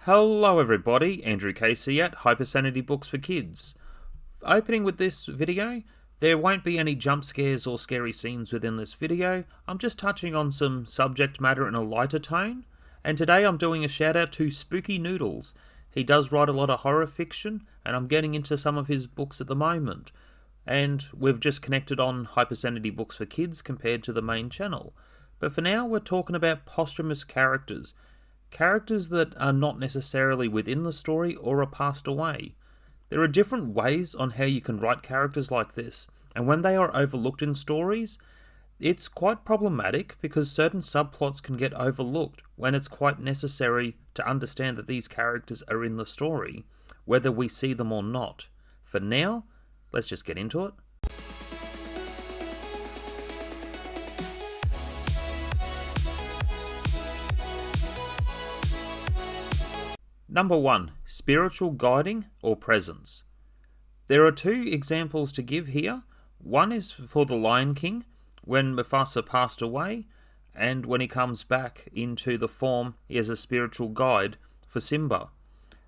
Hello everybody, Andrew Casey at Hypersanity Books for Kids. Opening with this video, there won't be any jump scares or scary scenes within this video. I'm just touching on some subject matter in a lighter tone, and today I'm doing a shout out to Spooky Noodles. He does write a lot of horror fiction, and I'm getting into some of his books at the moment. And we've just connected on Hypersanity Books for Kids compared to the main channel. But for now, we're talking about posthumous characters. Characters that are not necessarily within the story or are passed away. There are different ways on how you can write characters like this, and when they are overlooked in stories, it's quite problematic because certain subplots can get overlooked when it's quite necessary to understand that these characters are in the story, whether we see them or not. For now, let's just get into it. Number 1. Spiritual guiding or presence. There are two examples to give here. One is for the Lion King, when Mufasa passed away, and when he comes back into the form, he has a spiritual guide for Simba.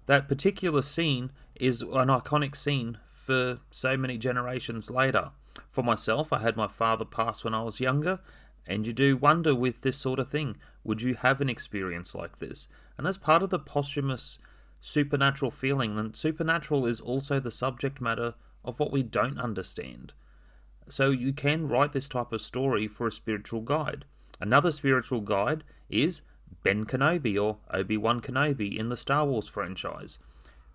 That particular scene is an iconic scene for so many generations later. For myself, I had my father pass when I was younger, and you do wonder with this sort of thing, would you have an experience like this? And that's part of the posthumous supernatural feeling, and supernatural is also the subject matter of what we don't understand. So you can write this type of story for a spiritual guide. Another spiritual guide is Ben Kenobi or Obi-Wan Kenobi in the Star Wars franchise.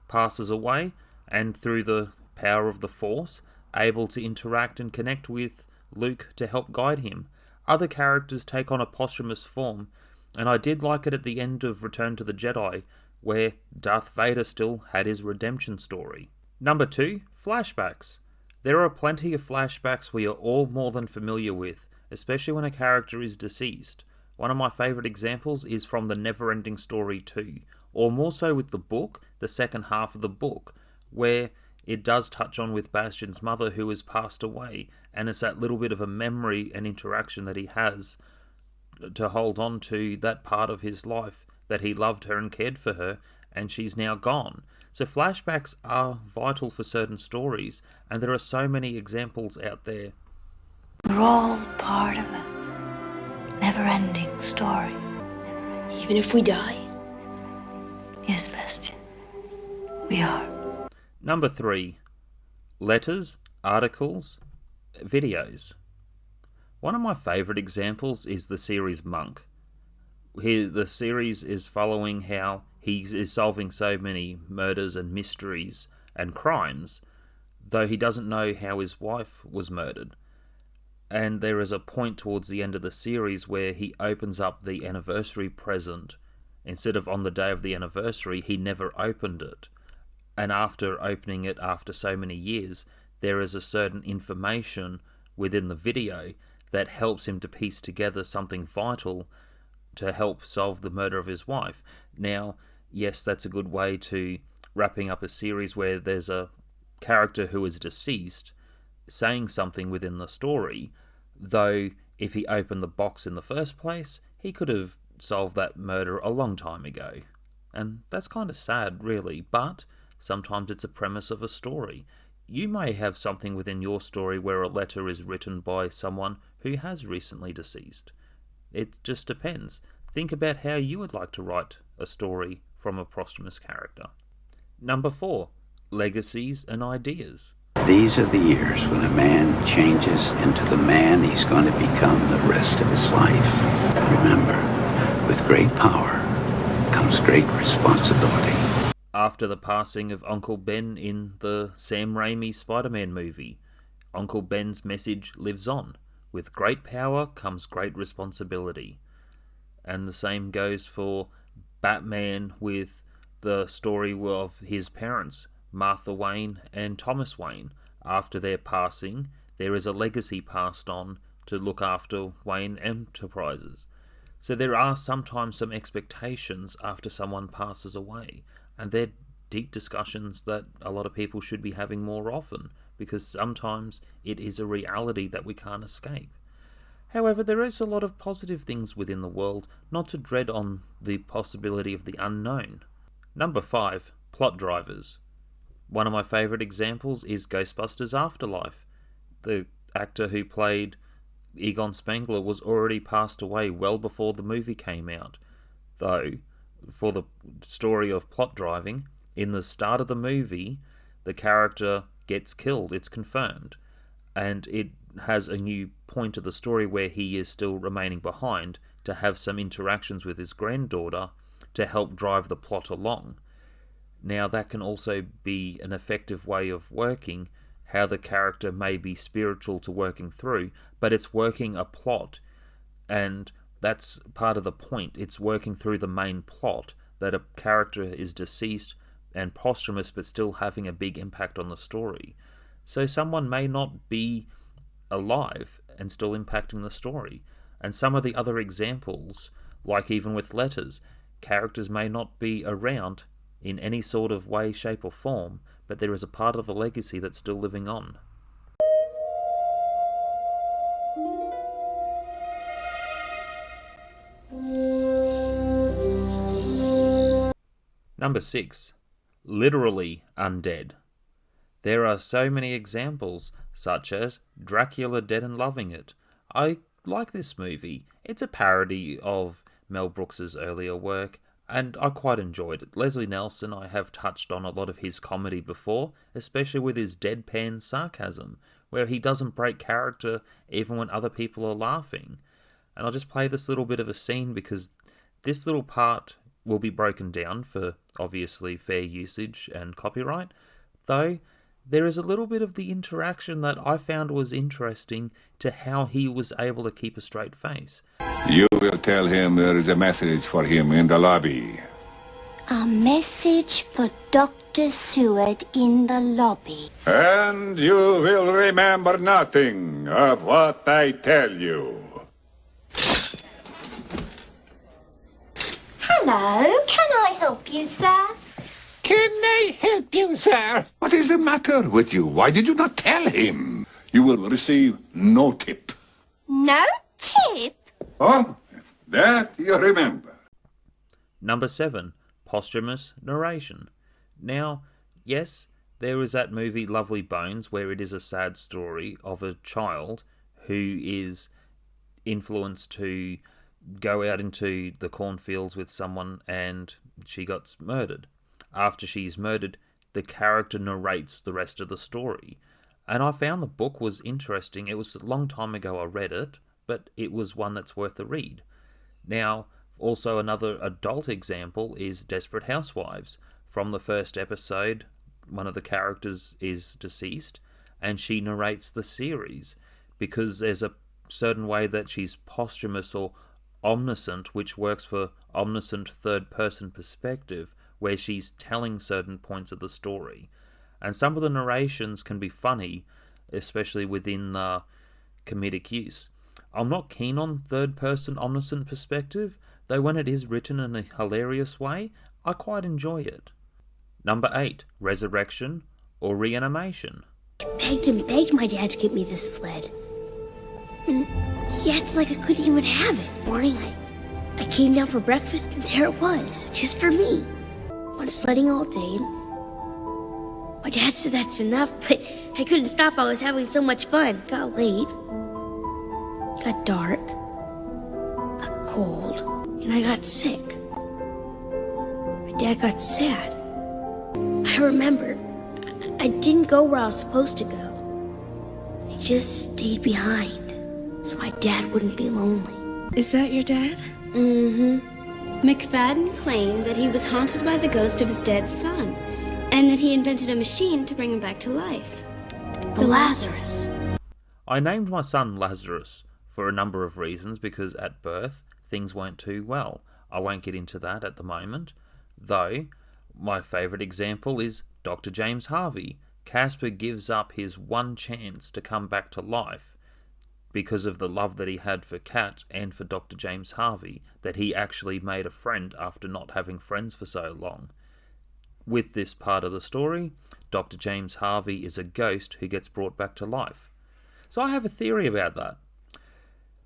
Passes away, and through the power of the Force, able to interact and connect with Luke to help guide him. Other characters take on a posthumous form, and I did like it at the end of Return to the Jedi, where Darth Vader still had his redemption story. Number 2, flashbacks. There are plenty of flashbacks we are all more than familiar with, especially when a character is deceased. One of my favourite examples is from the Neverending Story 2, or more so with the book, the second half of the book, where it does touch on with Bastian's mother who has passed away, and it's that little bit of a memory and interaction that he has to hold on to that part of his life, that he loved her and cared for her, and she's now gone. So flashbacks are vital for certain stories, and there are so many examples out there. We're all part of a never-ending story. Even if we die? Yes, Bastian, we are. Number 3. Letters, articles, videos. One of my favourite examples is the series Monk. The series is following how he is solving so many murders and mysteries and crimes, though he doesn't know how his wife was murdered. And there is a point towards the end of the series where he opens up the anniversary present. Instead of on the day of the anniversary, he never opened it. And after opening it after so many years, there is a certain information within the video that helps him to piece together something vital to help solve the murder of his wife. Now, yes, that's a good way to wrapping up a series where there's a character who is deceased saying something within the story, though if he opened the box in the first place, he could have solved that murder a long time ago. And that's kind of sad, really, but sometimes it's a premise of a story. You may have something within your story where a letter is written by someone who has recently deceased. It just depends. Think about how you would like to write a story from a posthumous character. Number 4. Legacies and ideas. These are the years when a man changes into the man he's going to become the rest of his life. Remember, with great power comes great responsibility. After the passing of Uncle Ben in the Sam Raimi Spider-Man movie, Uncle Ben's message lives on. With great power comes great responsibility. And the same goes for Batman with the story of his parents, Martha Wayne and Thomas Wayne. After their passing, there is a legacy passed on to look after Wayne Enterprises. So there are sometimes some expectations after someone passes away, and they're deep discussions that a lot of people should be having more often, because sometimes it is a reality that we can't escape. However, there is a lot of positive things within the world, not to dread on the possibility of the unknown. Number 5. Plot drivers. One of my favourite examples is Ghostbusters Afterlife. The actor who played Egon Spengler was already passed away well before the movie came out. Though, for the story of plot driving, in the start of the movie, the character gets killed, it's confirmed. And it has a new point of the story where he is still remaining behind to have some interactions with his granddaughter to help drive the plot along. Now, that can also be an effective way of working, how the character may be spiritual to working through, but it's working a plot, and that's part of the point. It's working through the main plot, that a character is deceased and posthumous but still having a big impact on the story. So someone may not be alive and still impacting the story. And some of the other examples, like even with letters, characters may not be around in any sort of way, shape or form, but there is a part of the legacy that's still living on. Number 6. Literally undead. There are so many examples, such as Dracula Dead and Loving It. I like this movie. It's a parody of Mel Brooks's earlier work, and I quite enjoyed it. Leslie Nelson, I have touched on a lot of his comedy before, especially with his deadpan sarcasm, where he doesn't break character even when other people are laughing. And I'll just play this little bit of a scene because this little part will be broken down for obviously fair usage and copyright, though there is a little bit of the interaction that I found was interesting to how he was able to keep a straight face. You will tell him there is a message for him in the lobby. A message for Dr. Seward in the lobby. And you will remember nothing of what I tell you. Hello, can I help you, sir? Can I help you, sir? What is the matter with you? Why did you not tell him? You will receive no tip. No tip? Oh, that you remember. Number 7. Posthumous narration. Now, yes, there is that movie Lovely Bones where it is a sad story of a child who is influenced to go out into the cornfields with someone and she got murdered. After she's murdered, the character narrates the rest of the story. And I found the book was interesting. It was a long time ago I read it, but it was one that's worth a read. Now, also another adult example is Desperate Housewives. From the first episode, one of the characters is deceased, and she narrates the series, because there's a certain way that she's posthumous or omniscient, which works for omniscient third-person perspective, where she's telling certain points of the story. And some of the narrations can be funny, especially within the comedic use. I'm not keen on third-person omniscient perspective, though when it is written in a hilarious way, I quite enjoy it. Number 8. Resurrection or reanimation. I begged my dad to get me this sled. And he acted like I couldn't even have it. Morning, I came down for breakfast and there it was, just for me. Went sledding all day. My dad said that's enough, but I couldn't stop. I was having so much fun. Got late. Got dark. Got cold. And I got sick. My dad got sad. I remember I didn't go where I was supposed to go. I just stayed behind so my dad wouldn't be lonely. Is that your dad? Mm-hmm. McFadden claimed that he was haunted by the ghost of his dead son, and that he invented a machine to bring him back to life. The Lazarus. I named my son Lazarus for a number of reasons, because at birth things weren't too well. I won't get into that at the moment, though my favourite example is Dr. James Harvey. Casper gives up his one chance to come back to life because of the love that he had for Kat and for Dr. James Harvey, that he actually made a friend after not having friends for so long. With this part of the story, Dr. James Harvey is a ghost who gets brought back to life. So I have a theory about that.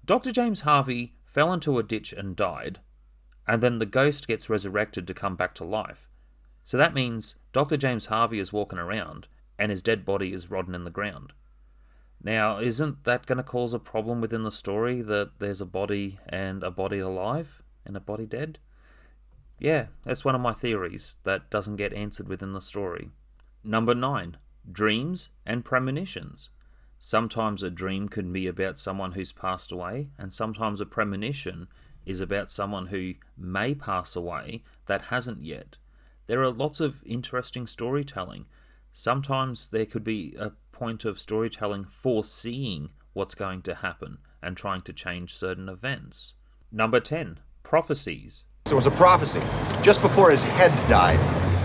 Dr. James Harvey fell into a ditch and died, and then the ghost gets resurrected to come back to life. So that means Dr. James Harvey is walking around and his dead body is rotting in the ground. Now, isn't that going to cause a problem within the story, that there's a body and a body alive and a body dead? Yeah, that's one of my theories that doesn't get answered within the story. Number 9, dreams and premonitions. Sometimes a dream can be about someone who's passed away, and sometimes a premonition is about someone who may pass away that hasn't yet. There are lots of interesting storytelling. Sometimes there could be a point of storytelling foreseeing what's going to happen and trying to change certain events. Number 10, prophecies. There was a prophecy just before his head died.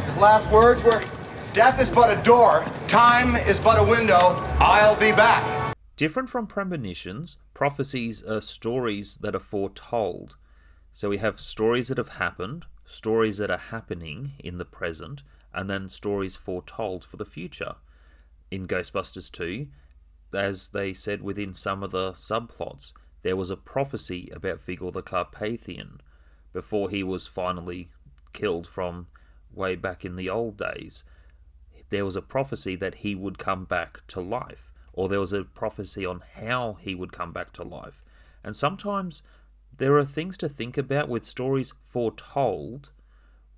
His last words were, "Death is but a door, time is but a window, I'll be back." Different from premonitions, prophecies are stories that are foretold. So we have stories that have happened, stories that are happening in the present, and then stories foretold for the future. In Ghostbusters 2, as they said within some of the subplots, there was a prophecy about Vigor the Carpathian before he was finally killed from way back in the old days. There was a prophecy that he would come back to life, or there was a prophecy on how he would come back to life. And sometimes there are things to think about with stories foretold,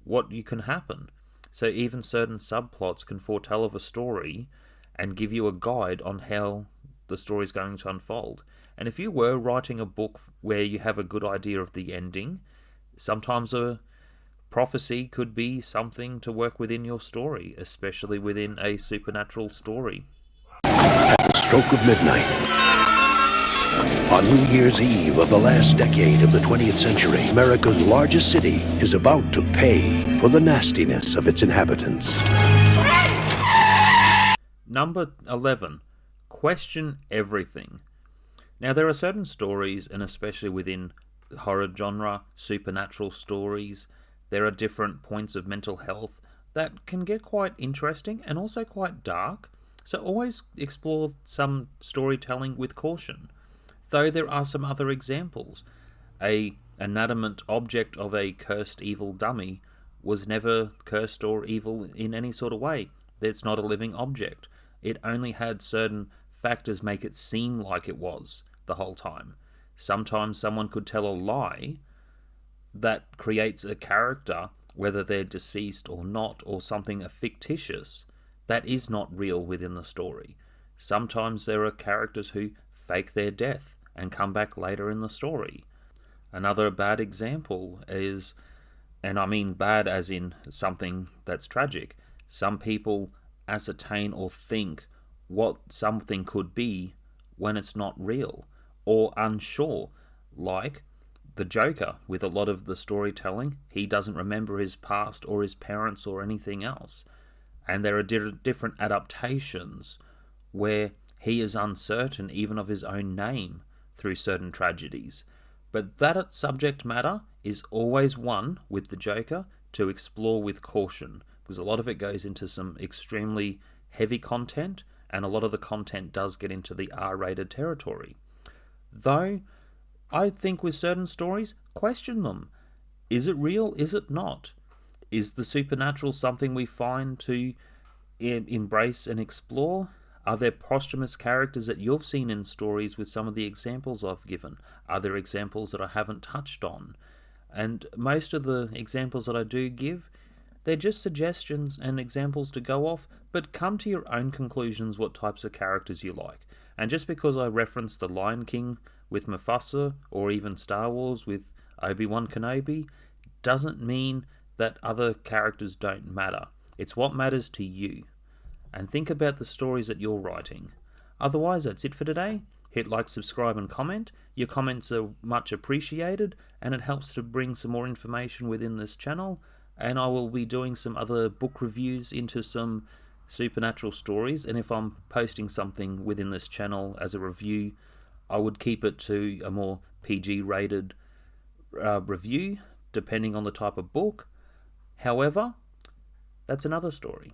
what you can happen. So even certain subplots can foretell of a story and give you a guide on how the story is going to unfold. And if you were writing a book where you have a good idea of the ending, sometimes a prophecy could be something to work within your story, especially within a supernatural story. At the stroke of midnight, on New Year's Eve of the last decade of the 20th century, America's largest city is about to pay for the nastiness of its inhabitants. Number 11, question everything. Now, there are certain stories, and especially within horror genre, supernatural stories, there are different points of mental health that can get quite interesting and also quite dark. So always explore some storytelling with caution. Though there are some other examples. A inanimate object of a cursed evil dummy was never cursed or evil in any sort of way. It's not a living object. It only had certain factors make it seem like it was the whole time. Sometimes someone could tell a lie that creates a character, whether they're deceased or not, or something fictitious, that is not real within the story. Sometimes there are characters who fake their death and come back later in the story. Another bad example is, and I mean bad as in something that's tragic, some people ascertain or think what something could be when it's not real, or unsure, like the Joker. With a lot of the storytelling, he doesn't remember his past or his parents or anything else, and there are different adaptations where he is uncertain even of his own name through certain tragedies. But that subject matter is always one with the Joker to explore with caution, because a lot of it goes into some extremely heavy content, and a lot of the content does get into the R-rated territory. Though, I think with certain stories, question them. Is it real? Is it not? Is the supernatural something we find to embrace and explore? Are there posthumous characters that you've seen in stories with some of the examples I've given? Are there examples that I haven't touched on? And most of the examples that I do give, they're just suggestions and examples to go off, but come to your own conclusions what types of characters you like. And just because I reference The Lion King with Mufasa, or even Star Wars with Obi-Wan Kenobi, doesn't mean that other characters don't matter. It's what matters to you. And think about the stories that you're writing. Otherwise, that's it for today. Hit like, subscribe, and comment. Your comments are much appreciated, and it helps to bring some more information within this channel. And I will be doing some other book reviews into some supernatural stories, and if I'm posting something within this channel as a review, I would keep it to a more PG rated review, depending on the type of book. However, that's another story.